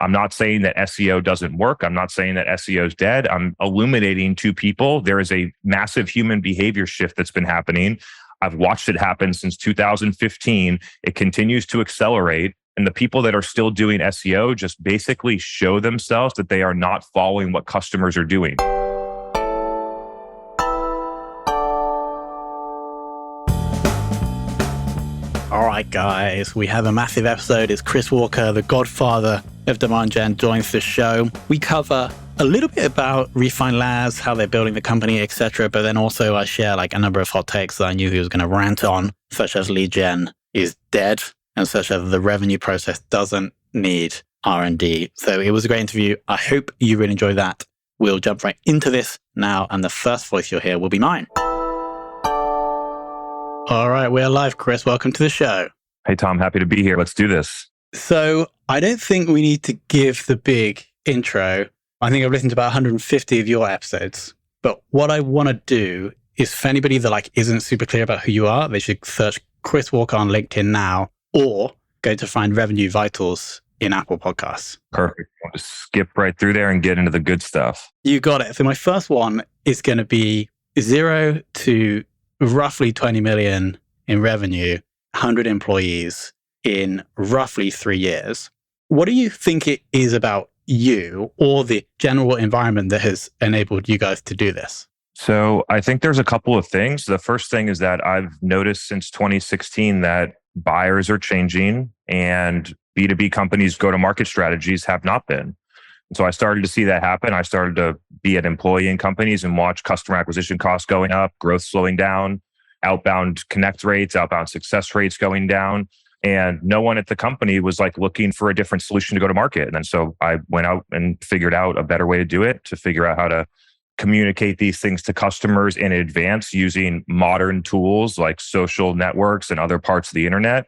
I'm not saying that SEO doesn't work. I'm not saying that SEO is dead. I'm illuminating to people there is a massive human behavior shift that's been happening. I've watched it happen since 2015. It continues to accelerate. And the people that are still doing SEO just basically show themselves that they are not following what customers are doing. All right, guys, we have a massive episode. It's Chris Walker, the godfather of demand gen, joins the show. We cover a little bit about Refine Labs, how they're building the company, etc. But then also I share like a number of hot takes that I knew he was going to rant on, such as lead gen is dead and such as the revenue process doesn't need R&D. So it was a great interview. I hope you really enjoyed that. We'll jump right into this now. And the first voice you'll hear will be mine. All right, we're live, Chris. Welcome to the show. Hey, Tom, happy to be here. Let's do this. So I don't think we need to give the big intro. I think I've listened to about 150 of your episodes. But what I want to do is for anybody that isn't super clear about who you are, they should search Chris Walker on LinkedIn now or go to find Revenue Vitals in Apple Podcasts. Perfect. I'll just skip right through there and get into the good stuff. You got it. So my first one is going to be 0 to roughly 20 million in revenue, 100 employees in roughly 3 years. What do you think it is about you or the general environment that has enabled you guys to do this? So I think there's a couple of things. The first thing is that I've noticed since 2016 that buyers are changing and B2B companies' go-to-market strategies have not been. And so I started to see that happen. I started to be an employee in companies and watch customer acquisition costs going up, growth slowing down, outbound connect rates, outbound success rates going down. And no one at the company was looking for a different solution to go to market. And then so I went out and figured out a better way to do it, to figure out how to communicate these things to customers in advance using modern tools like social networks and other parts of the internet,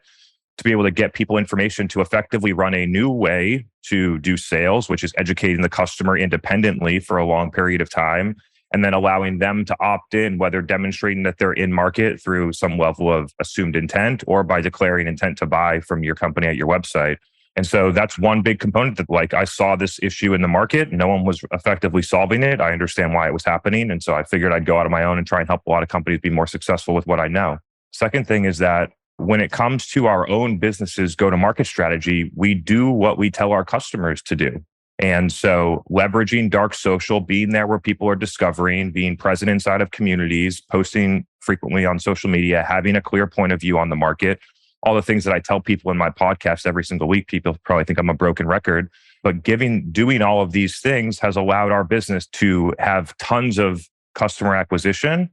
to be able to get people information to effectively run a new way to do sales, which is educating the customer independently for a long period of time, and then allowing them to opt in, whether demonstrating that they're in market through some level of assumed intent or by declaring intent to buy from your company at your website. And so that's one big component that I saw this issue in the market. No one was effectively solving it. I understand why it was happening. And so I figured I'd go out on my own and try and help a lot of companies be more successful with what I know. Second thing is that when it comes to our own business's go-to-market strategy, we do what we tell our customers to do. And so leveraging dark social, being there where people are discovering, being present inside of communities, posting frequently on social media, having a clear point of view on the market, all the things that I tell people in my podcast every single week. People probably think I'm a broken record, but doing all of these things has allowed our business to have tons of customer acquisition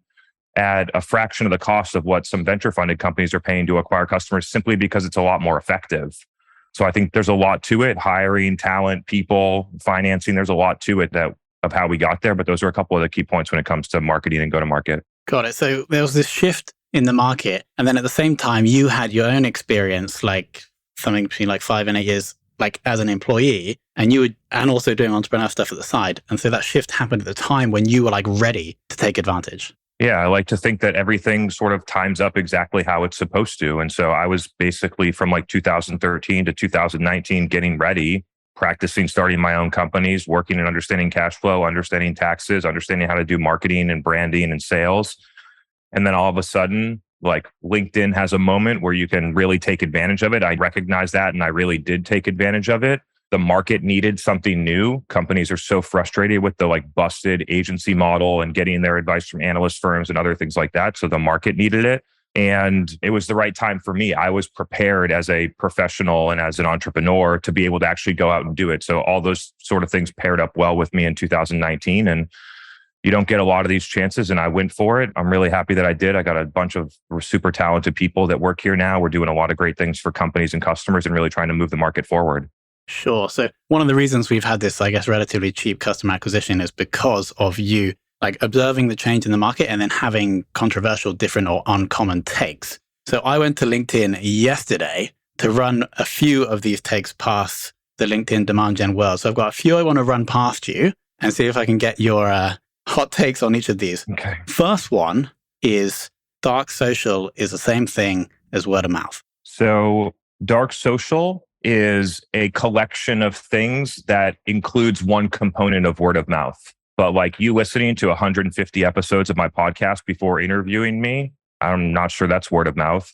at a fraction of the cost of what some venture funded companies are paying to acquire customers, simply because it's a lot more effective. So I think there's a lot to it: hiring, talent, people, financing. There's a lot to it of how we got there. But those are a couple of the key points when it comes to marketing and go to market. Got it. So there was this shift in the market. And then at the same time, you had your own experience, something between 5 and 8 years, as an employee, and also doing entrepreneur stuff at the side. And so that shift happened at the time when you were ready to take advantage. Yeah, I like to think that everything sort of times up exactly how it's supposed to. And so I was basically from 2013 to 2019 getting ready, practicing starting my own companies, working and understanding cash flow, understanding taxes, understanding how to do marketing and branding and sales. And then all of a sudden, LinkedIn has a moment where you can really take advantage of it. I recognize that, and I really did take advantage of it. The market needed something new. Companies are so frustrated with the busted agency model and getting their advice from analyst firms and other things like that. So the market needed it. And it was the right time for me. I was prepared as a professional and as an entrepreneur to be able to actually go out and do it. So all those sort of things paired up well with me in 2019. And you don't get a lot of these chances, and I went for it. I'm really happy that I did. I got a bunch of super talented people that work here now. We're doing a lot of great things for companies and customers and really trying to move the market forward. Sure. So one of the reasons we've had this, relatively cheap customer acquisition is because of you observing the change in the market and then having controversial, different or uncommon takes. So I went to LinkedIn yesterday to run a few of these takes past the LinkedIn demand gen world. So I've got a few I want to run past you and see if I can get your hot takes on each of these. Okay. First one is dark social is the same thing as word of mouth. So dark social is a collection of things that includes one component of word of mouth. But like you listening to 150 episodes of my podcast before interviewing me, I'm not sure that's word of mouth.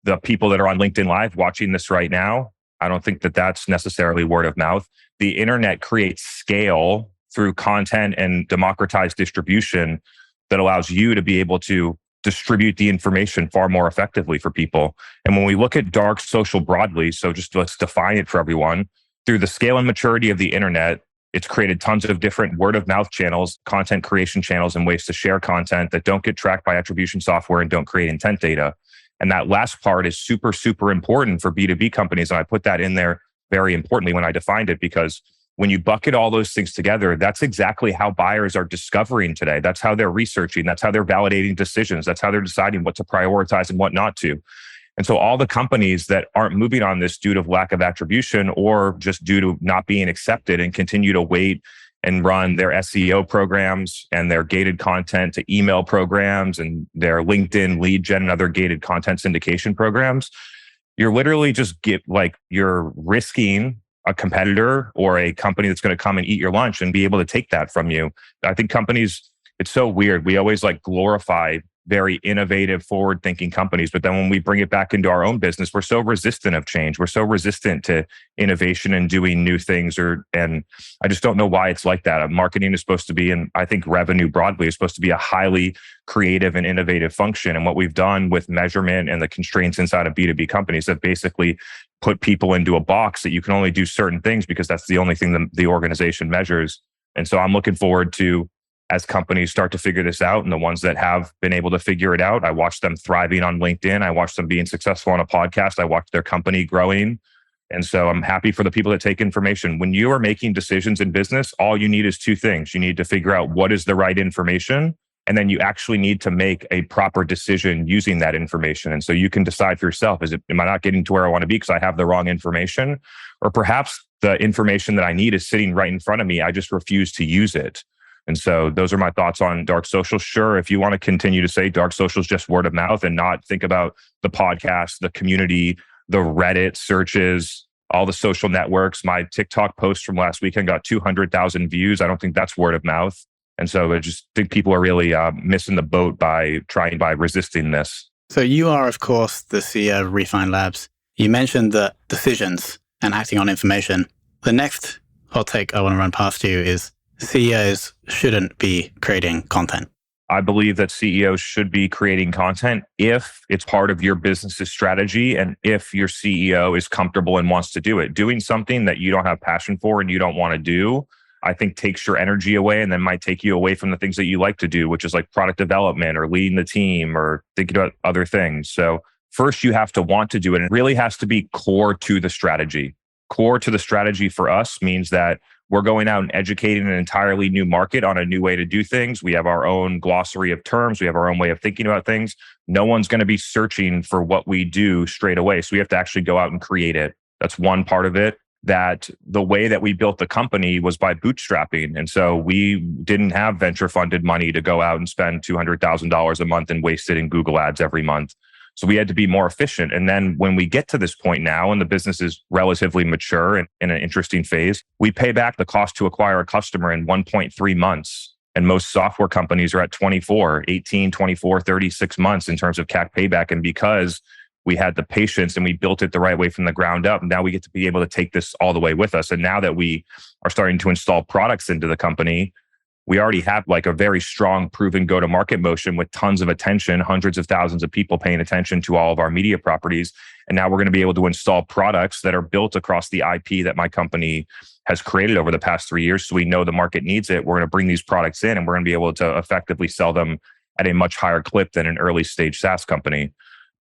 The people that are on LinkedIn Live watching this right now, I don't think that that's necessarily word of mouth. The internet creates scale through content and democratized distribution that allows you to be able to distribute the information far more effectively for people. And when we look at dark social broadly, so just let's define it for everyone, through the scale and maturity of the internet, it's created tons of different word of mouth channels, content creation channels, and ways to share content that don't get tracked by attribution software and don't create intent data. And that last part is super, super important for B2B companies. And I put that in there very importantly when I defined it, because when you bucket all those things together, that's exactly how buyers are discovering today. That's how they're researching. That's how they're validating decisions. That's how they're deciding what to prioritize and what not to. And so all the companies that aren't moving on this due to lack of attribution or just due to not being accepted and continue to wait and run their SEO programs and their gated content to email programs and their LinkedIn lead gen and other gated content syndication programs, you're literally just you're risking a competitor or a company that's going to come and eat your lunch and be able to take that from you. I think companies, it's so weird. We always glorify very innovative, forward-thinking companies. But then when we bring it back into our own business, we're so resistant of change. We're so resistant to innovation and doing new things. And I just don't know why it's like that. Marketing is supposed to be, and I think revenue broadly is supposed to be a highly creative and innovative function. And what we've done with measurement and the constraints inside of B2B companies have basically put people into a box that you can only do certain things because that's the only thing that the organization measures. And so I'm looking forward to, as companies start to figure this out, and the ones that have been able to figure it out, I watch them thriving on LinkedIn. I watch them being successful on a podcast. I watch their company growing. And so I'm happy for the people that take information. When you are making decisions in business, all you need is two things. You need to figure out what is the right information, and then you actually need to make a proper decision using that information. And so you can decide for yourself, am I not getting to where I want to be because I have the wrong information? Or perhaps the information that I need is sitting right in front of me. I just refuse to use it. And so those are my thoughts on dark social. Sure, if you want to continue to say dark social is just word of mouth and not think about the podcast, the community, the Reddit searches, all the social networks. My TikTok post from last weekend got 200,000 views. I don't think that's word of mouth. And so I just think people are really missing the boat by resisting this. So you are, of course, the CEO of Refine Labs. You mentioned that decisions and acting on information. The next hot take I want to run past you is CEOs shouldn't be creating content. I believe that CEOs should be creating content if it's part of your business's strategy and if your CEO is comfortable and wants to do it. Doing something that you don't have passion for and you don't want to do, I think takes your energy away and then might take you away from the things that you like to do, which is like product development or leading the team or thinking about other things. So first you have to want to do it. And it really has to be core to the strategy. Core to the strategy for us means that we're going out and educating an entirely new market on a new way to do things. We have our own glossary of terms. We have our own way of thinking about things. No one's going to be searching for what we do straight away. So we have to actually go out and create it. That's one part of it. That the way that we built the company was by bootstrapping. And so we didn't have venture funded money to go out and spend $200,000 a month and waste it in Google ads every month. So we had to be more efficient. And then when we get to this point now and the business is relatively mature and in an interesting phase, we pay back the cost to acquire a customer in 1.3 months. And most software companies are at 18, 24, 36 months in terms of CAC payback. And because we had the patience and we built it the right way from the ground up, now we get to be able to take this all the way with us. And now that we are starting to install products into the company, we already have a very strong, proven go-to-market motion with tons of attention, hundreds of thousands of people paying attention to all of our media properties. And now we're going to be able to install products that are built across the IP that my company has created over the past 3 years. So we know the market needs it. We're going to bring these products in and we're going to be able to effectively sell them at a much higher clip than an early stage SaaS company.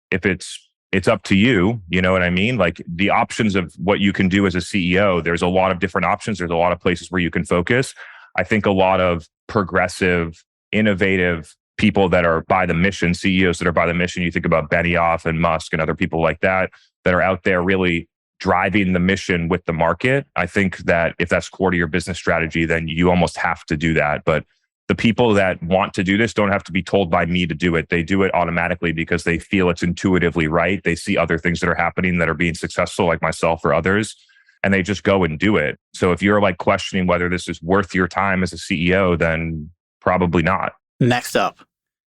If it's up to you, you know what I mean? The options of what you can do as a CEO, there's a lot of different options. There's a lot of places where you can focus. I think a lot of progressive, innovative people that are by the mission, CEOs that are by the mission, you think about Benioff and Musk and other people like that are out there really driving the mission with the market. I think that if that's core to your business strategy, then you almost have to do that. But The people that want to do this don't have to be told by me to do it. They do it automatically because they feel it's intuitively right. They see other things that are happening that are being successful, like myself or others, and they just go and do it. So if you're like questioning whether this is worth your time as a CEO, then probably not. Next up,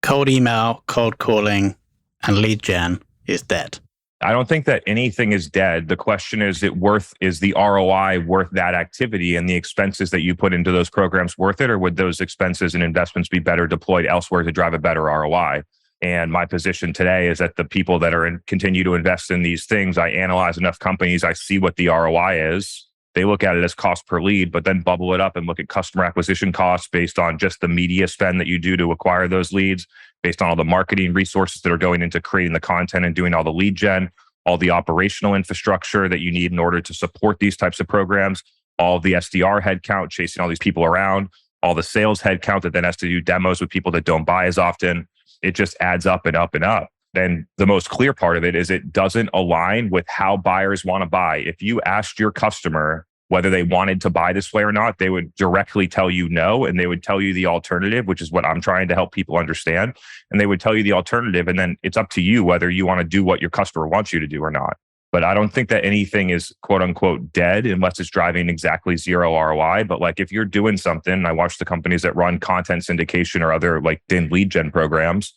cold email, cold calling, and lead gen is dead. I don't think that anything is dead. The question is the ROI worth that activity and the expenses that you put into those programs worth it? Or would those expenses and investments be better deployed elsewhere to drive a better ROI? And my position today is that the people that continue to invest in these things, I analyze enough companies, I see what the ROI is. They look at it as cost per lead, but then bubble it up and look at customer acquisition costs based on just the media spend that you do to acquire those leads, based on all the marketing resources that are going into creating the content and doing all the lead gen, all the operational infrastructure that you need in order to support these types of programs, all the SDR headcount, chasing all these people around, all the sales headcount that then has to do demos with people that don't buy as often. It just adds up and up and up. And the most clear part of it is it doesn't align with how buyers want to buy. If you asked your customer whether they wanted to buy this way or not, they would directly tell you no. And they would tell you the alternative, which is what I'm trying to help people understand. And they would tell you the alternative. And then it's up to you whether you want to do what your customer wants you to do or not. But I don't think that anything is quote unquote dead unless it's driving exactly zero ROI. But like if you're doing something, I watch the companies that run content syndication or other like lead gen programs.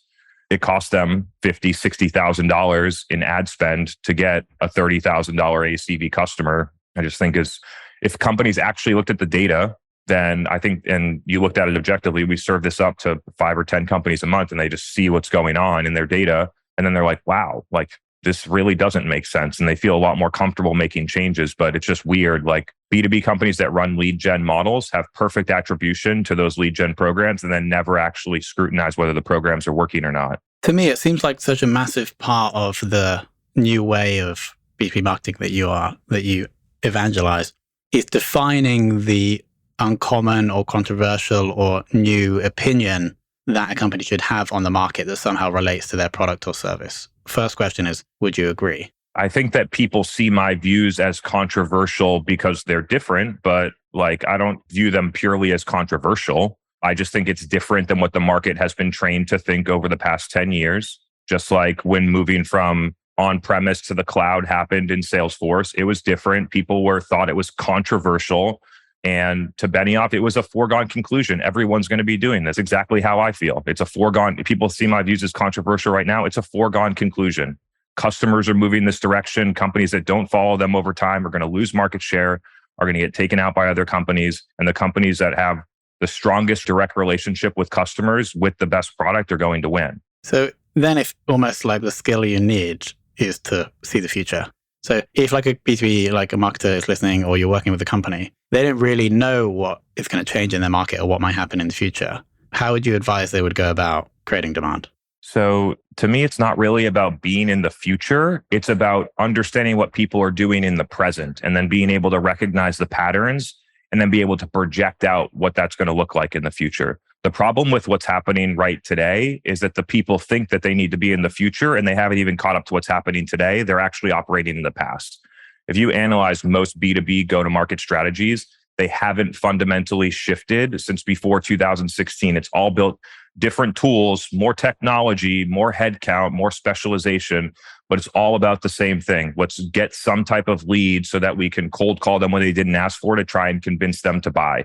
It costs them $50,000, $60,000 in ad spend to get a $30,000 ACV customer. I just think if companies actually looked at the data, then I think, and you looked at it objectively, we serve this up to 5 or 10 companies a month and they just see what's going on in their data. And then they're like, wow, like this really doesn't make sense. And they feel a lot more comfortable making changes, but it's just weird. Like B2B companies that run lead gen models have perfect attribution to those lead gen programs and then never actually scrutinize whether the programs are working or not. To me, it seems like such a massive part of the new way of B2B marketing that you evangelize is defining the uncommon or controversial or new opinion that a company should have on the market that somehow relates to their product or service. First question is, would you agree? I think that people see my views as controversial because they're different, but like I don't view them purely as controversial. I just think it's different than what the market has been trained to think over the past 10 years. Just like when moving from on-premise to the cloud happened in Salesforce, it was different. People thought it was controversial. And to Benioff, it was a foregone conclusion. Everyone's going to be doing this. Exactly how I feel. It's a foregone. People see my views as controversial right now. It's a foregone conclusion. Customers are moving this direction. Companies that don't follow them over time are going to lose market share, are going to get taken out by other companies. And the companies that have the strongest direct relationship with customers with the best product are going to win. So then if almost like the skill you need is to see the future. So if like a B2B, like a marketer is listening or you're working with a company, they don't really know what is going to change in their market or what might happen in the future. How would you advise they would go about creating demand? So to me, it's not really about being in the future. It's about understanding what people are doing in the present and then being able to recognize the patterns and then be able to project out what that's going to look like in the future. The problem with what's happening right today is that the people think that they need to be in the future and they haven't even caught up to what's happening today. They're actually operating in the past. If you analyze most B2B go-to-market strategies, they haven't fundamentally shifted since before 2016. It's all built different tools, more technology, more headcount, more specialization, but it's all about the same thing. Let's get some type of lead so that we can cold call them when they didn't ask for it to try and convince them to buy.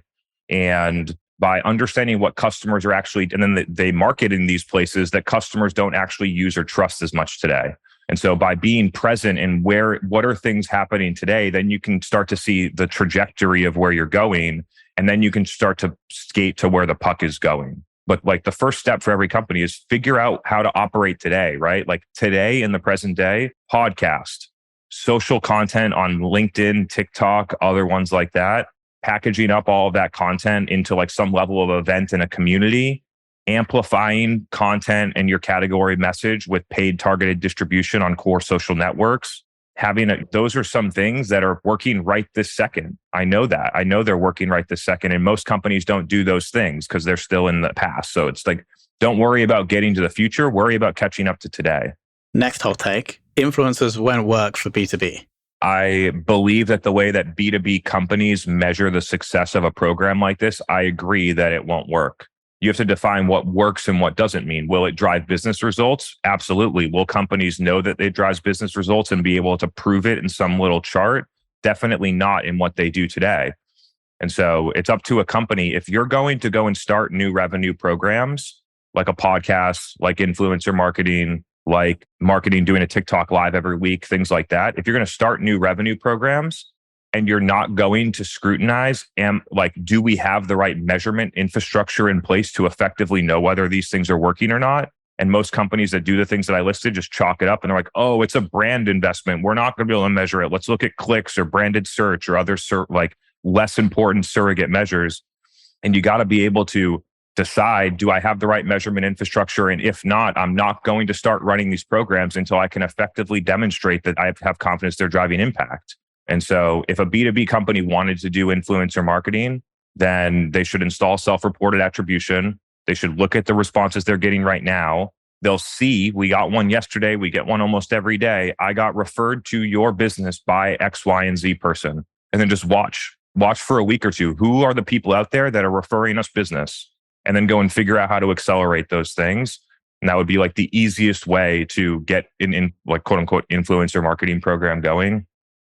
And by understanding what customers are actually, and then they market in these places that customers don't actually use or trust as much today. And so by being present in what are things happening today, then you can start to see the trajectory of where you're going. And then you can start to skate to where the puck is going. But like the first step for every company is figure out how to operate today, right? Like today in the present day, podcast, social content on LinkedIn, TikTok, other ones like that, packaging up all of that content into like some level of event in a community, amplifying content and your category message with paid targeted distribution on core social networks. Those are some things that are working right this second. I know that. I know they're working right this second. And most companies don't do those things because they're still in the past. So it's like, don't worry about getting to the future. Worry about catching up to today. Next hot take, influencers won't work for B2B. I believe that the way that B2B companies measure the success of a program like this, I agree that it won't work. You have to define what works and what doesn't mean. Will it drive business results? Absolutely. Will companies know that it drives business results and be able to prove it in some little chart? Definitely not in what they do today. And so it's up to a company. If you're going to go and start new revenue programs, like a podcast, like influencer marketing, like marketing, doing a TikTok live every week, things like that. If you're going to start new revenue programs and you're not going to scrutinize and like, do we have the right measurement infrastructure in place to effectively know whether these things are working or not? And most companies that do the things that I listed just chalk it up and they're like, oh, it's a brand investment. We're not going to be able to measure it. Let's look at clicks or branded search or other like less important surrogate measures. And you got to be able to decide, do I have the right measurement infrastructure? And if not, I'm not going to start running these programs until I can effectively demonstrate that I have confidence they're driving impact. And so if a B2B company wanted to do influencer marketing, then they should install self-reported attribution. They should look at the responses they're getting right now. They'll see, we got one yesterday. We get one almost every day. I got referred to your business by X, Y, and Z person. And then just watch for a week or two. Who are the people out there that are referring us business? And then go and figure out how to accelerate those things. And that would be like the easiest way to get in like quote unquote influencer marketing program going.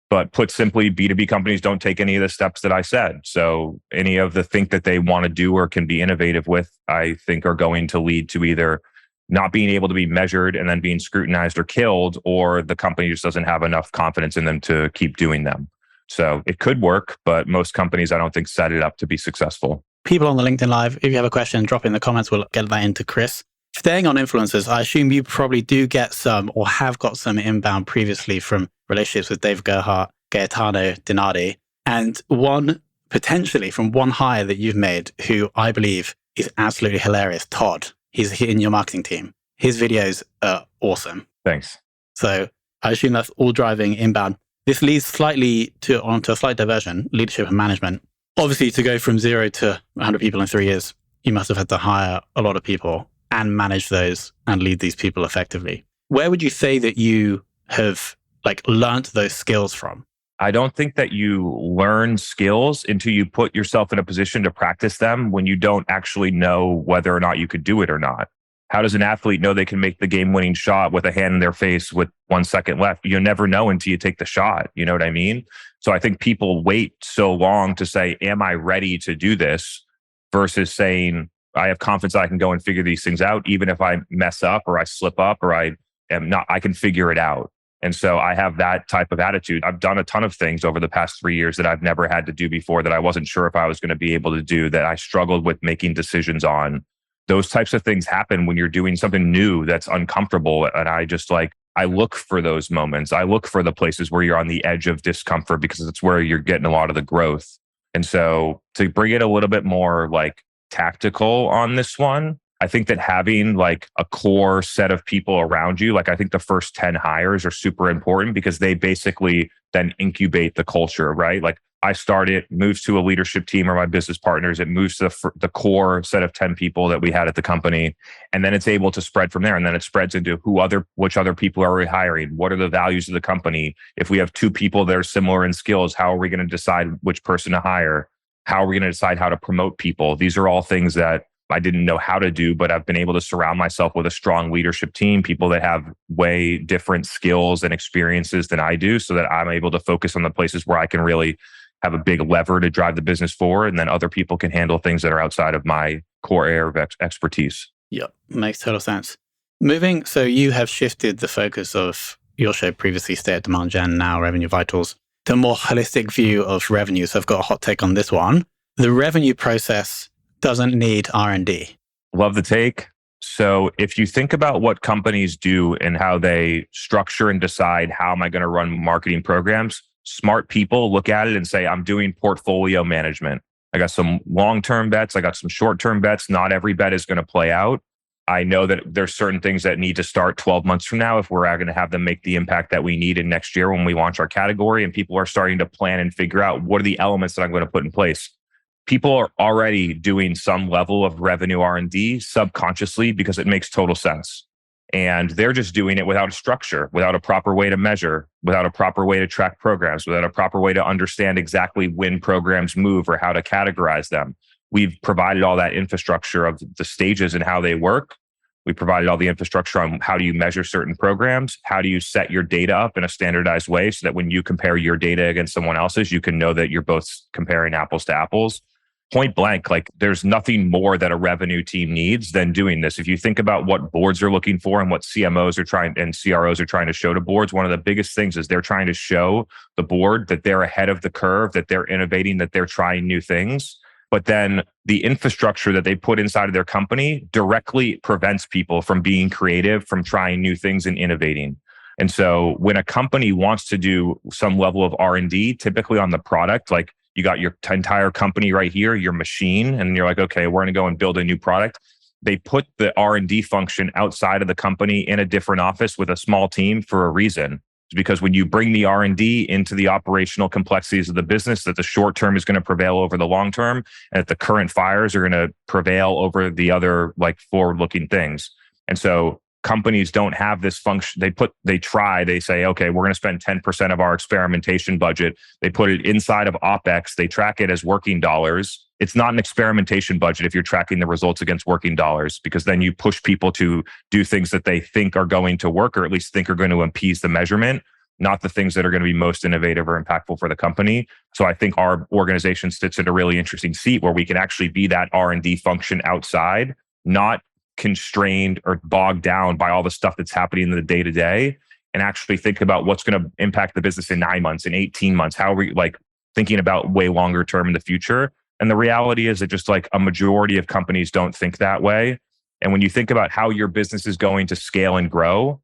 But put simply, B2B companies don't take any of the steps that I said. So any of the think that they want to do or can be innovative with, I think are going to lead to either not being able to be measured and then being scrutinized or killed, or the company just doesn't have enough confidence in them to keep doing them. So it could work, but most companies, I don't think, set it up to be successful. People on the LinkedIn Live, if you have a question, drop it in the comments. We'll get that into Chris. Staying on influencers, I assume you probably do get some or have got some inbound previously from relationships with Dave Gerhardt, Gaetano Dinardi, and one potentially from one hire that you've made who I believe is absolutely hilarious, Todd. He's in your marketing team. His videos are awesome. Thanks. So I assume that's all driving inbound. This leads slightly onto a slight diversion, leadership and management. Obviously, to go from 0 to 100 people in 3 years, you must have had to hire a lot of people and manage those and lead these people effectively. Where would you say that you have learned those skills from? I don't think that you learn skills until you put yourself in a position to practice them when you don't actually know whether or not you could do it or not. How does an athlete know they can make the game-winning shot with a hand in their face with 1 second left? You'll never know until you take the shot. You know what I mean? So I think people wait so long to say, am I ready to do this? Versus saying, I have confidence I can go and figure these things out. Even if I mess up or I slip up or I am not, I can figure it out. And so I have that type of attitude. I've done a ton of things over the past 3 years that I've never had to do before, that I wasn't sure if I was going to be able to do, that I struggled with making decisions on. Those types of things happen when you're doing something new that's uncomfortable. And I look for those moments. I look for the places where you're on the edge of discomfort because it's where you're getting a lot of the growth. And so to bring it a little bit more tactical on this one, I think that having a core set of people around you, I think the first 10 hires are super important because they basically then incubate the culture, right? I start it, moves to a leadership team or my business partners. It moves to the core set of 10 people that we had at the company. And then it's able to spread from there. And then it spreads into which other people are we hiring? What are the values of the company? If we have 2 people that are similar in skills, how are we going to decide which person to hire? How are we going to decide how to promote people? These are all things that I didn't know how to do, but I've been able to surround myself with a strong leadership team, people that have way different skills and experiences than I do, so that I'm able to focus on the places where I can really have a big lever to drive the business forward. And then other people can handle things that are outside of my core area of expertise. Yep, makes total sense. So you have shifted the focus of your show, previously Stay at Demand Gen, now Revenue Vitals, to a more holistic view of revenue. So I've got a hot take on this one. The revenue process doesn't need R&D. Love the take. So if you think about what companies do and how they structure and decide, how am I going to run marketing programs? Smart people look at it and say, I'm doing portfolio management. I got some long-term bets. I got some short-term bets. Not every bet is going to play out. I know that there's certain things that need to start 12 months from now if we're going to have them make the impact that we need in next year when we launch our category, and people are starting to plan and figure out what are the elements that I'm going to put in place. People are already doing some level of revenue R&D subconsciously because it makes total sense. And they're just doing it without a structure, without a proper way to measure, without a proper way to track programs, without a proper way to understand exactly when programs move or how to categorize them. we've provided all that infrastructure of the stages and how they work. We provided all the infrastructure on how do you measure certain programs? How do you set your data up in a standardized way so that when you compare your data against someone else's, you can know that you're both comparing apples to apples? Point blank, like there's nothing more that a revenue team needs than doing this. If you think about what boards are looking for and what CMOs are trying and CROs are trying to show to boards, one of the biggest things is they're trying to show the board that they're ahead of the curve, that they're innovating, that they're trying new things. But then the infrastructure that they put inside of their company directly prevents people from being creative, from trying new things and innovating. And so when a company wants to do some level of R&D, typically on the product, like you got your entire company right here, your machine, and you're like, okay, we're going to go and build a new product. They put the R&D function outside of the company in a different office with a small team for a reason. Because when you bring the R&D into the operational complexities of the business, that the short term is going to prevail over the long term, and that the current fires are going to prevail over the other like forward-looking things. And so companies don't have this function. They say, okay, we're going to spend 10% of our experimentation budget. They put it inside of OpEx. They track it as working dollars. It's not an experimentation budget if you're tracking the results against working dollars, because then you push people to do things that they think are going to work, or at least think are going to appease the measurement, not the things that are going to be most innovative or impactful for the company. So I think our organization sits in a really interesting seat where we can actually be that R&D function outside, not constrained or bogged down by all the stuff that's happening in the day to day, and actually think about what's going to impact the business in 9 months, in 18 months. How are we like thinking about way longer term in the future? And the reality is that just like a majority of companies don't think that way. And when you think about how your business is going to scale and grow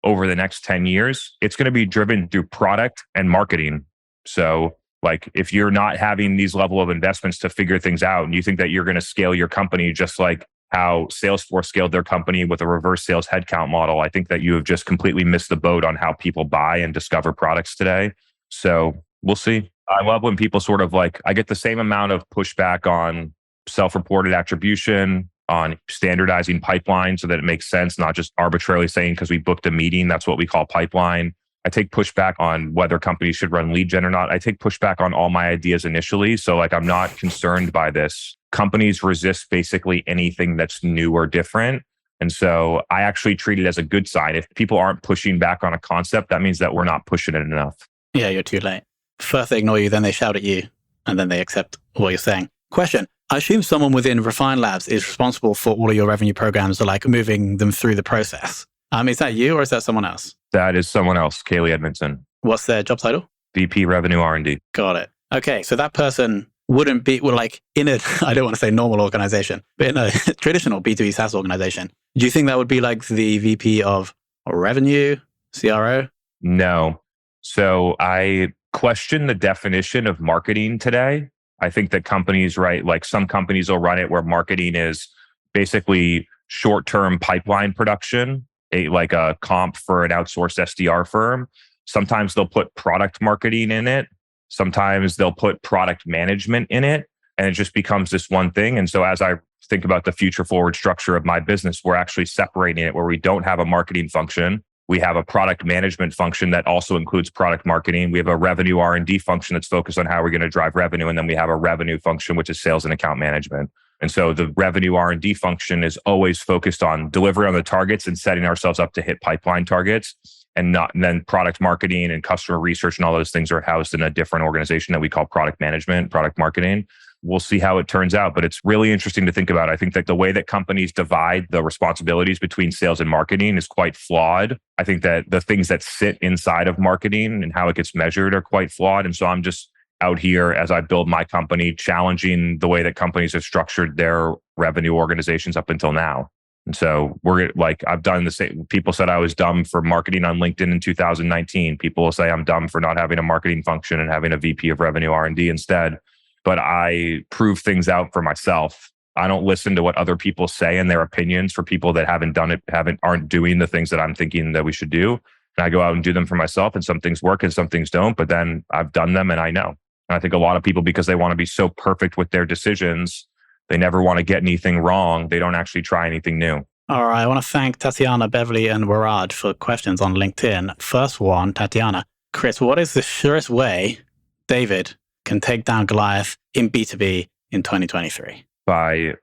over the next 10 years, it's going to be driven through product and marketing. So like if you're not having these level of investments to figure things out, and you think that you're going to scale your company just like how Salesforce scaled their company with a reverse sales headcount model, I think that you have just completely missed the boat on how people buy and discover products today. So we'll see. I love when people sort of like, I get the same amount of pushback on self-reported attribution, on standardizing pipeline so that it makes sense, not just arbitrarily saying because we booked a meeting, that's what we call pipeline. I take pushback on whether companies should run lead gen or not. I take pushback on all my ideas initially. So like, I'm not concerned by this. Companies resist basically anything that's new or different. And so I actually treat it as a good sign. If people aren't pushing back on a concept, that means that we're not pushing it enough. Yeah, you're too late. First they ignore you, then they shout at you, and then they accept what you're saying. Question. I assume someone within Refine Labs is responsible for all of your revenue programs, or like moving them through the process. Is that you or is that someone else? That is someone else, Kaylee Edmondson. What's their job title? VP Revenue R&D. Got it. Okay, so that person wouldn't be, well, like in a, I don't want to say normal organization, but in a traditional B2B SaaS organization, do you think that would be like the VP of revenue, CRO? No. So I question the definition of marketing today. I think that companies, right, like some companies will run it where marketing is basically short-term pipeline production, like a comp for an outsourced SDR firm. Sometimes they'll put product marketing in it. Sometimes they'll put product management in it, and it just becomes this one thing. And so as I think about the future forward structure of my business, we're actually separating it where we don't have a marketing function. We have a product management function that also includes product marketing. We have a revenue R&D function that's focused on how we're going to drive revenue. And then we have a revenue function, which is sales and account management. And so the revenue R&D function is always focused on delivering on the targets and setting ourselves up to hit pipeline targets. And then product marketing and customer research and all those things are housed in a different organization that we call product management, product marketing. We'll see how it turns out, but it's really interesting to think about. I think that the way that companies divide the responsibilities between sales and marketing is quite flawed. I think that the things that sit inside of marketing and how it gets measured are quite flawed. And so I'm just out here as I build my company, challenging the way that companies have structured their revenue organizations up until now. And so we're like, I've done the same. People said I was dumb for marketing on LinkedIn in 2019. People will say I'm dumb for not having a marketing function and having a VP of revenue R&D instead. But I prove things out for myself. I don't listen to what other people say and their opinions for people that haven't done it, aren't doing the things that I'm thinking that we should do. And I go out and do them for myself, and some things work and some things don't, but then I've done them and I know. And I think a lot of people, because they want to be so perfect with their decisions, they never want to get anything wrong. They don't actually try anything new. All right. I want to thank Tatiana, Beverly, and Waraj for questions on LinkedIn. First one, Tatiana. Chris, what is the surest way David can take down Goliath in B2B in 2023? By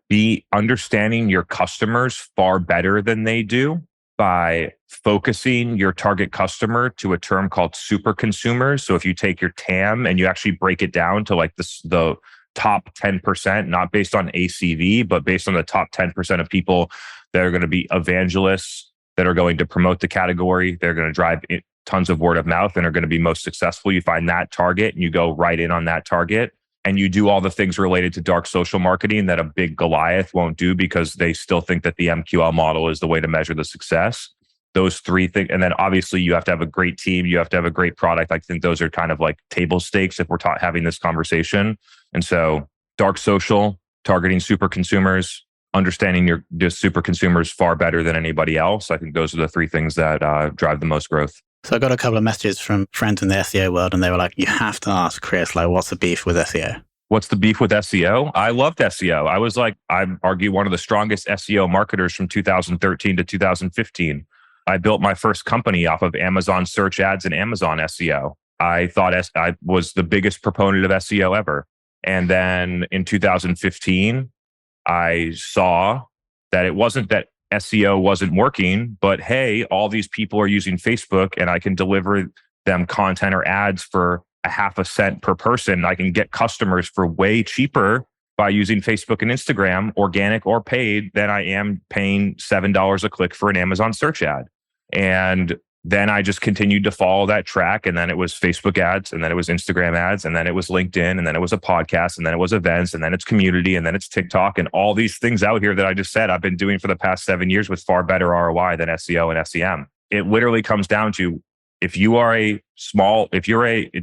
understanding your customers far better than they do, by focusing your target customer to a term called super consumers. So if you take your TAM and you actually break it down to like the top 10%, not based on ACV, but based on the top 10% of people that are going to be evangelists, that are going to promote the category, they're going to drive tons of word of mouth and are going to be most successful. You find that target and you go right in on that target. And you do all the things related to dark social marketing that a big Goliath won't do because they still think that the MQL model is the way to measure the success. Those three things. And then obviously you have to have a great team. You have to have a great product. I think those are kind of like table stakes if we're having this conversation. And so dark social, targeting super consumers, understanding your super consumers far better than anybody else. I think those are the three things that drive the most growth. So I got a couple of messages from friends in the SEO world, and they were like, you have to ask Chris, like, what's the beef with SEO? What's the beef with SEO? I loved SEO. I was like, I argue one of the strongest SEO marketers from 2013 to 2015. I built my first company off of Amazon search ads and Amazon SEO. I thought I was the biggest proponent of SEO ever. And then in 2015, I saw that it wasn't that SEO wasn't working, but hey, all these people are using Facebook and I can deliver them content or ads for a half a cent per person. I can get customers for way cheaper by using Facebook and Instagram, organic or paid, than I am paying $7 a click for an Amazon search ad. And then I just continued to follow that track. And then it was Facebook ads, and then it was Instagram ads, and then it was LinkedIn, and then it was a podcast, and then it was events, and then it's community, and then it's TikTok, and all these things out here that I just said I've been doing for the past 7 years with far better ROI than SEO and SEM. It literally comes down to, if you are it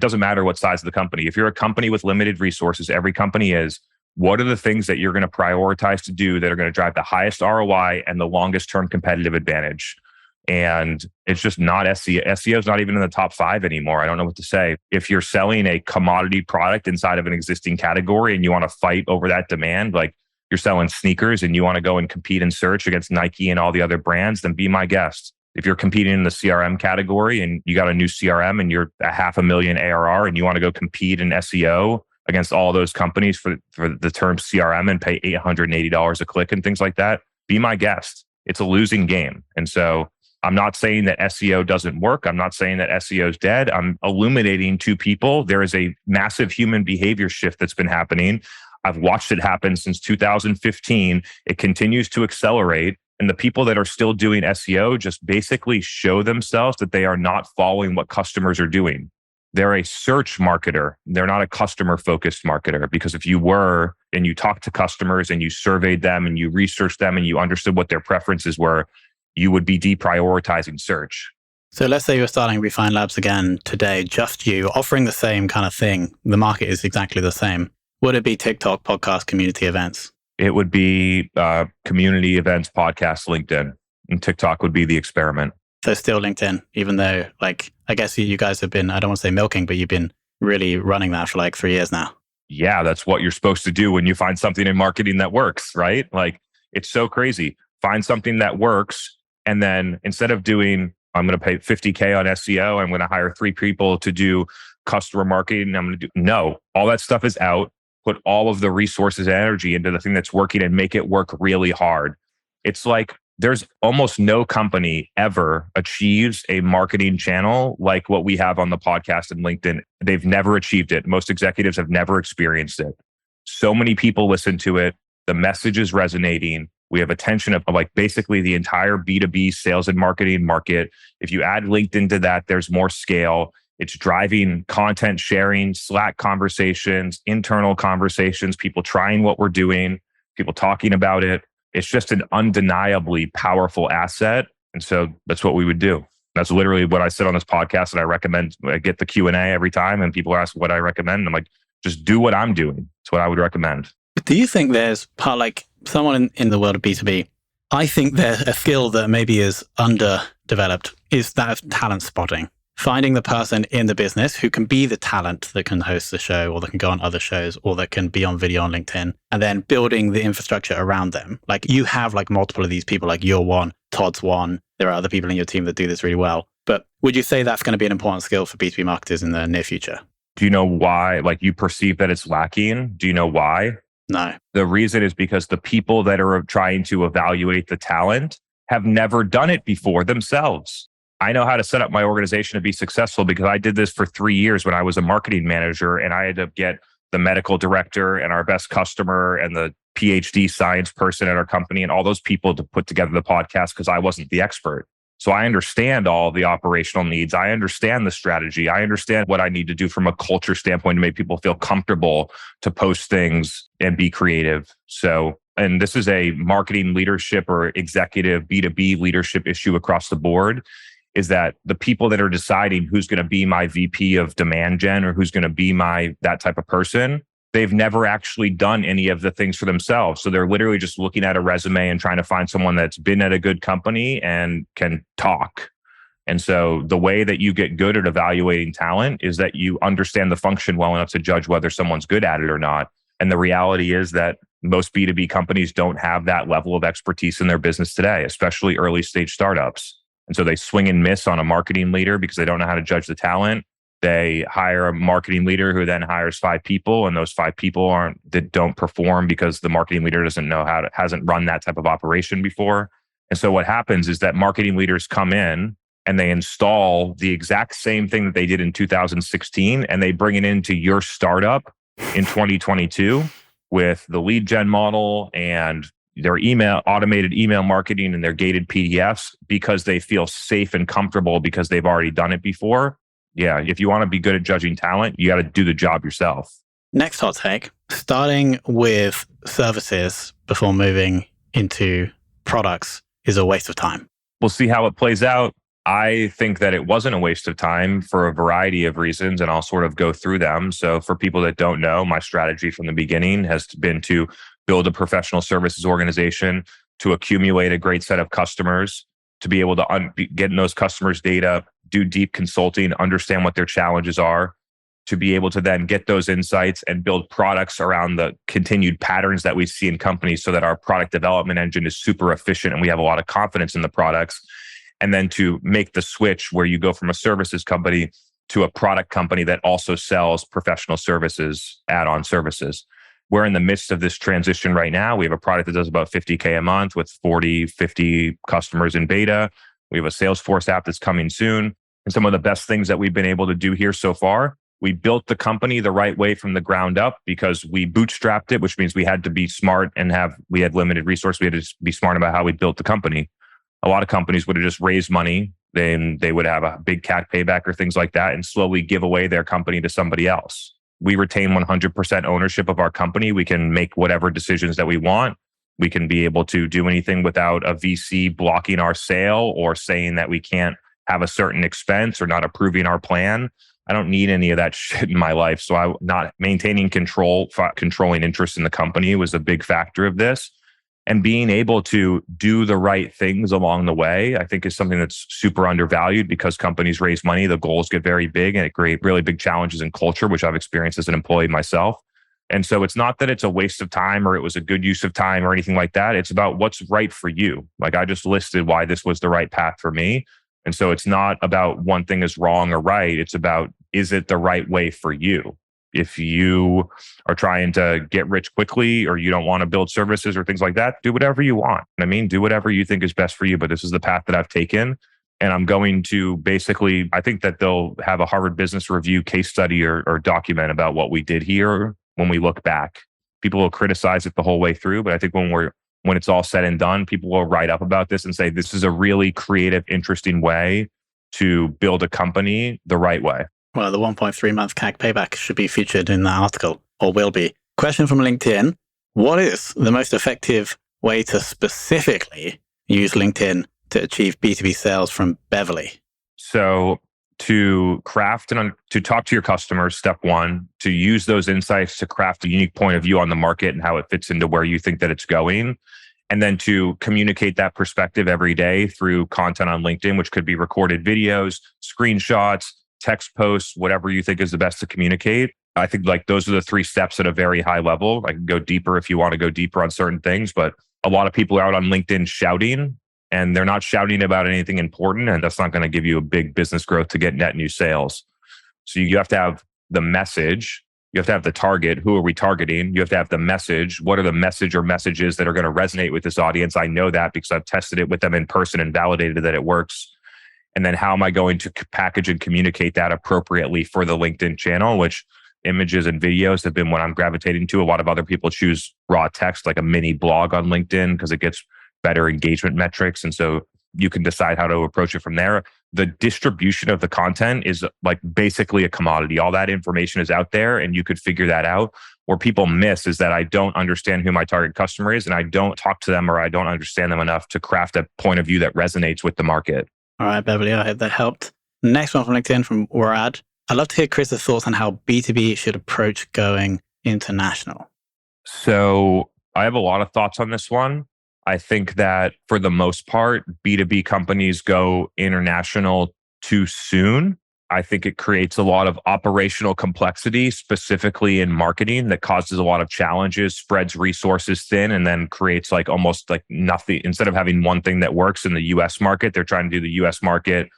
doesn't matter what size of the company. If you're a company with limited resources, every company is, what are the things that you're going to prioritize to do that are going to drive the highest ROI and the longest term competitive advantage? And it's just not SEO. SEO is not even in the top 5 anymore. I don't know what to say. If you're selling a commodity product inside of an existing category and you want to fight over that demand, like you're selling sneakers and you want to go and compete in search against Nike and all the other brands, then be my guest. If you're competing in the CRM category and you got a new CRM and you're a $500,000 ARR and you want to go compete in SEO against all those companies for the term CRM and pay $880 a click and things like that, be my guest. It's a losing game. And so I'm not saying that SEO doesn't work. I'm not saying that SEO is dead. I'm illuminating to people there is a massive human behavior shift that's been happening. I've watched it happen since 2015. It continues to accelerate. And the people that are still doing SEO just basically show themselves that they are not following what customers are doing. They're a search marketer. They're not a customer-focused marketer. Because if you were, and you talked to customers and you surveyed them and you researched them and you understood what their preferences were, you would be deprioritizing search. So let's say you're starting Refine Labs again today, just you, offering the same kind of thing. The market is exactly the same. Would it be TikTok, podcast, community events? It would be community events, podcasts, LinkedIn, and TikTok would be the experiment. So still LinkedIn, even though, like, I guess you guys have been, I don't want to say milking, but you've been really running that for like 3 years now. Yeah, that's what you're supposed to do when you find something in marketing that works, right? Like, it's so crazy. Find something that works. And then instead of doing, I'm going to pay $50K on SEO, I'm going to hire 3 people to do customer marketing. I'm going to do, no, all that stuff is out. Put all of the resources and energy into the thing that's working and make it work really hard. It's like there's almost no company ever achieves a marketing channel like what we have on the podcast and LinkedIn. They've never achieved it. Most executives have never experienced it. So many people listen to it. The message is resonating. We have attention of like basically the entire B2B sales and marketing market. If you add LinkedIn to that, there's more scale. It's driving content sharing, Slack conversations, internal conversations, people trying what we're doing, people talking about it. It's just an undeniably powerful asset. And so that's what we would do. That's literally what I said on this podcast. And I recommend, I get the Q&A every time and people ask what I recommend. And I'm like, just do what I'm doing. That's what I would recommend. Do you think there's like someone in the world of B2B, I think there's a skill that maybe is underdeveloped is that of talent spotting. Finding the person in the business who can be the talent that can host the show or that can go on other shows or that can be on video on LinkedIn, and then building the infrastructure around them. Like you have like multiple of these people, like you're one, Todd's one. There are other people in your team that do this really well. But would you say that's going to be an important skill for B2B marketers in the near future? Do you know why? Like you perceive that it's lacking? Do you know why? No. The reason is because the people that are trying to evaluate the talent have never done it before themselves. I know how to set up my organization to be successful because I did this for 3 years when I was a marketing manager, and I had to get the medical director and our best customer and the PhD science person at our company and all those people to put together the podcast because I wasn't the expert. So I understand all the operational needs. I understand the strategy. I understand what I need to do from a culture standpoint to make people feel comfortable to post things and be creative. So, and this is a marketing leadership or executive B2B leadership issue across the board, is that the people that are deciding who's going to be my VP of demand gen or who's going to be that type of person, they've never actually done any of the things for themselves. So they're literally just looking at a resume and trying to find someone that's been at a good company and can talk. And so the way that you get good at evaluating talent is that you understand the function well enough to judge whether someone's good at it or not. And the reality is that most B2B companies don't have that level of expertise in their business today, especially early stage startups. And so they swing and miss on a marketing leader because they don't know how to judge the talent. They hire a marketing leader who then hires 5 people, and those 5 people don't perform because the marketing leader hasn't run that type of operation before. And so what happens is that marketing leaders come in and they install the exact same thing that they did in 2016, and they bring it into your startup in 2022 with the lead gen model and their automated email marketing and their gated PDFs because they feel safe and comfortable because they've already done it before. Yeah, if you want to be good at judging talent, you got to do the job yourself. Next hot take, starting with services before moving into products is a waste of time. We'll see how it plays out. I think that it wasn't a waste of time for a variety of reasons, and I'll sort of go through them. So for people that don't know, my strategy from the beginning has been to build a professional services organization, to accumulate a great set of customers, to be able to get in those customers' data, do deep consulting, understand what their challenges are, to be able to then get those insights and build products around the continued patterns that we see in companies so that our product development engine is super efficient and we have a lot of confidence in the products. And then to make the switch where you go from a services company to a product company that also sells professional services, add-on services. We're in the midst of this transition right now. We have a product that does about $50K a month with 40, 50 customers in beta. We have a Salesforce app that's coming soon. And some of the best things that we've been able to do here so far, we built the company the right way from the ground up because we bootstrapped it, which means we had to be smart and we had limited resources. We had to be smart about how we built the company. A lot of companies would have just raised money, then they would have a big CAC payback or things like that and slowly give away their company to somebody else. We retain 100% ownership of our company. We can make whatever decisions that we want. We can be able to do anything without a VC blocking our sale or saying that we can't have a certain expense or not approving our plan. I don't need any of that shit in my life. So not maintaining controlling interest in the company was a big factor of this. And being able to do the right things along the way, I think is something that's super undervalued because companies raise money, the goals get very big and it creates really big challenges in culture, which I've experienced as an employee myself. And so it's not that it's a waste of time or it was a good use of time or anything like that. It's about what's right for you. Like I just listed why this was the right path for me. And so it's not about one thing is wrong or right. It's about, is it the right way for you? If you are trying to get rich quickly or you don't want to build services or things like that, do whatever you want. I mean, do whatever you think is best for you. But this is the path that I've taken. And I'm going to basically, I think that they'll have a Harvard Business Review case study or document about what we did here when we look back. People will criticize it the whole way through, but I think when it's all said and done, people will write up about this and say, this is a really creative, interesting way to build a company the right way. Well, the 1.3 month CAC payback should be featured in that article, or will be. Question from LinkedIn. What is the most effective way to specifically use LinkedIn to achieve B2B sales from Beverly? So to craft and to talk to your customers, step one, to use those insights to craft a unique point of view on the market and how it fits into where you think that it's going. And then to communicate that perspective every day through content on LinkedIn, which could be recorded videos, screenshots, text posts, whatever you think is the best to communicate. I think like those are the 3 steps at a very high level. I can go deeper if you want to go deeper on certain things, but a lot of people are out on LinkedIn shouting and they're not shouting about anything important. And that's not going to give you a big business growth to get net new sales. So you have to have the message You have to have the target. Who are we targeting? You have to have the message. What are the message or messages that are going to resonate with this audience? I know that because I've tested it with them in person and validated that it works. And then how am I going to package and communicate that appropriately for the LinkedIn channel, which images and videos have been what I'm gravitating to. A lot of other people choose raw text, like a mini blog on LinkedIn, because it gets better engagement metrics. And so you can decide how to approach it from there. The distribution of the content is like basically a commodity. All that information is out there and you could figure that out. Where people miss is that I don't understand who my target customer is and I don't talk to them or I don't understand them enough to craft a point of view that resonates with the market. All right, Beverly, I hope that helped. Next one from LinkedIn from Warad. I'd love to hear Chris's thoughts on how B2B should approach going international. So I have a lot of thoughts on this one. I think that for the most part, B2B companies go international too soon. I think it creates a lot of operational complexity, specifically in marketing, that causes a lot of challenges, spreads resources thin, and then creates like almost like nothing. Instead of having one thing that works in the US market, they're trying to do the US market,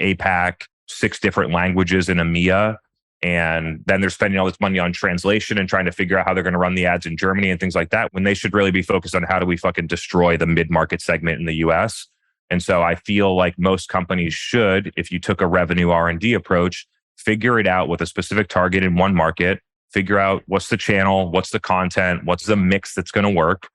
APAC, 6 different languages in EMEA. And then they're spending all this money on translation and trying to figure out how they're going to run the ads in Germany and things like that, when they should really be focused on how do we fucking destroy the mid-market segment in the US. And so I feel like most companies should, if you took a revenue R&D approach, figure it out with a specific target in one market, figure out what's the channel, what's the content, what's the mix that's going to work,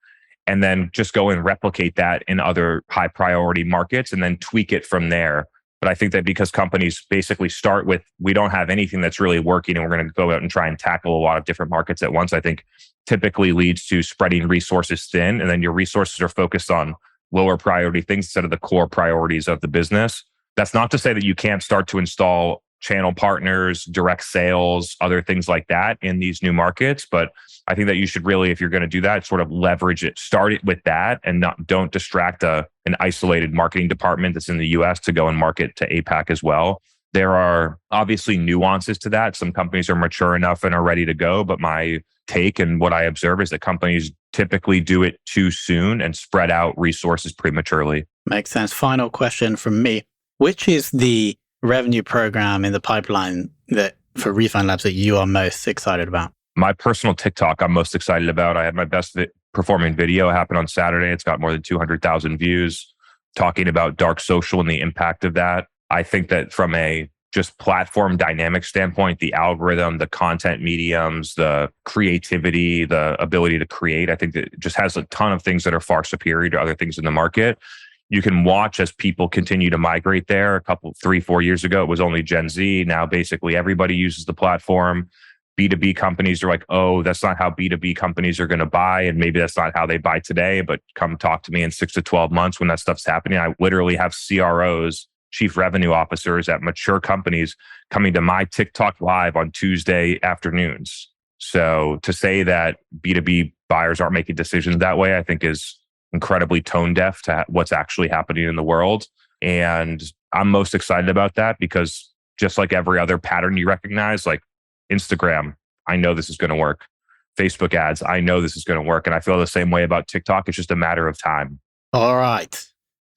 and then just go and replicate that in other high priority markets and then tweak it from there. But I think that because companies basically start with, we don't have anything that's really working and we're going to go out and try and tackle a lot of different markets at once, I think typically leads to spreading resources thin. And then your resources are focused on lower priority things instead of the core priorities of the business. That's not to say that you can't start to install channel partners, direct sales, other things like that in these new markets. But I think that you should really, if you're going to do that, sort of leverage it, start it with that and don't distract an isolated marketing department that's in the US to go and market to APAC as well. There are obviously nuances to that. Some companies are mature enough and are ready to go, but my take and what I observe is that companies typically do it too soon and spread out resources prematurely. Makes sense. Final question from me. Which is the revenue program in the pipeline that for Refine Labs that you are most excited about? My personal TikTok I'm most excited about. I had my best performing video happen on Saturday. It's got more than 200,000 views talking about dark social and the impact of that. I think that from a just platform dynamic standpoint, the algorithm, the content mediums, the creativity, the ability to create, I think that it just has a ton of things that are far superior to other things in the market. You can watch as people continue to migrate there. 3-4 years ago, it was only Gen Z. Now, basically everybody uses the platform. B2B companies are like, oh, that's not how B2B companies are going to buy. And maybe that's not how they buy today, but come talk to me in 6 to 12 months when that stuff's happening. I literally have CROs, chief revenue officers at mature companies coming to my TikTok live on Tuesday afternoons. So to say that B2B buyers aren't making decisions that way, I think is incredibly tone deaf to what's actually happening in the world. And I'm most excited about that because just like every other pattern you recognize, like Instagram, I know this is going to work. Facebook ads, I know this is going to work. And I feel the same way about TikTok. It's just a matter of time. All right.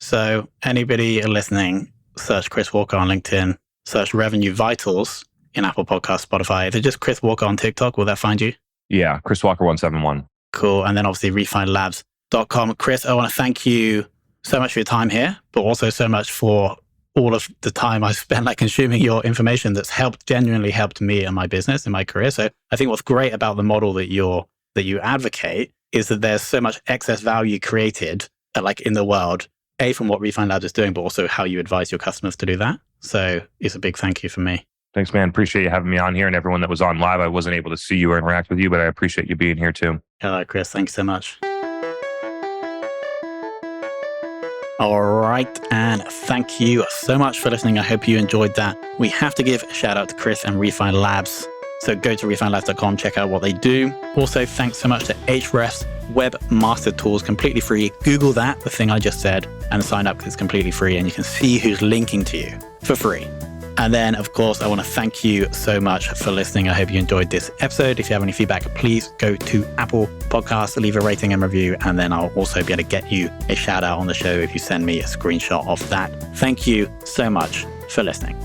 So anybody listening, search Chris Walker on LinkedIn, search Revenue Vitals in Apple Podcasts, Spotify. Is it just Chris Walker on TikTok? Will that find you? Yeah, Chris Walker 171. Cool. And then obviously refinelabs.com. Chris, I want to thank you so much for your time here, but also so much for all of the time I spent like consuming your information that's genuinely helped me and my business and my career. So I think what's great about the model that you advocate is that there's so much excess value created like in the world, from what Refine Labs is doing, but also how you advise your customers to do that. So it's a big thank you from me. Thanks, man. Appreciate you having me on here and everyone that was on live. I wasn't able to see you or interact with you, but I appreciate you being here too. Hello, Chris. Thanks so much. All right. And thank you so much for listening. I hope you enjoyed that. We have to give a shout out to Chris and Refine Labs. So go to refinelabs.com, check out what they do. Also, thanks so much to Ahrefs Webmaster Tools, completely free. Google that, the thing I just said, and sign up because it's completely free and you can see who's linking to you for free. And then, of course, I want to thank you so much for listening. I hope you enjoyed this episode. If you have any feedback, please go to Apple Podcasts, leave a rating and review, and then I'll also be able to get you a shout out on the show if you send me a screenshot of that. Thank you so much for listening.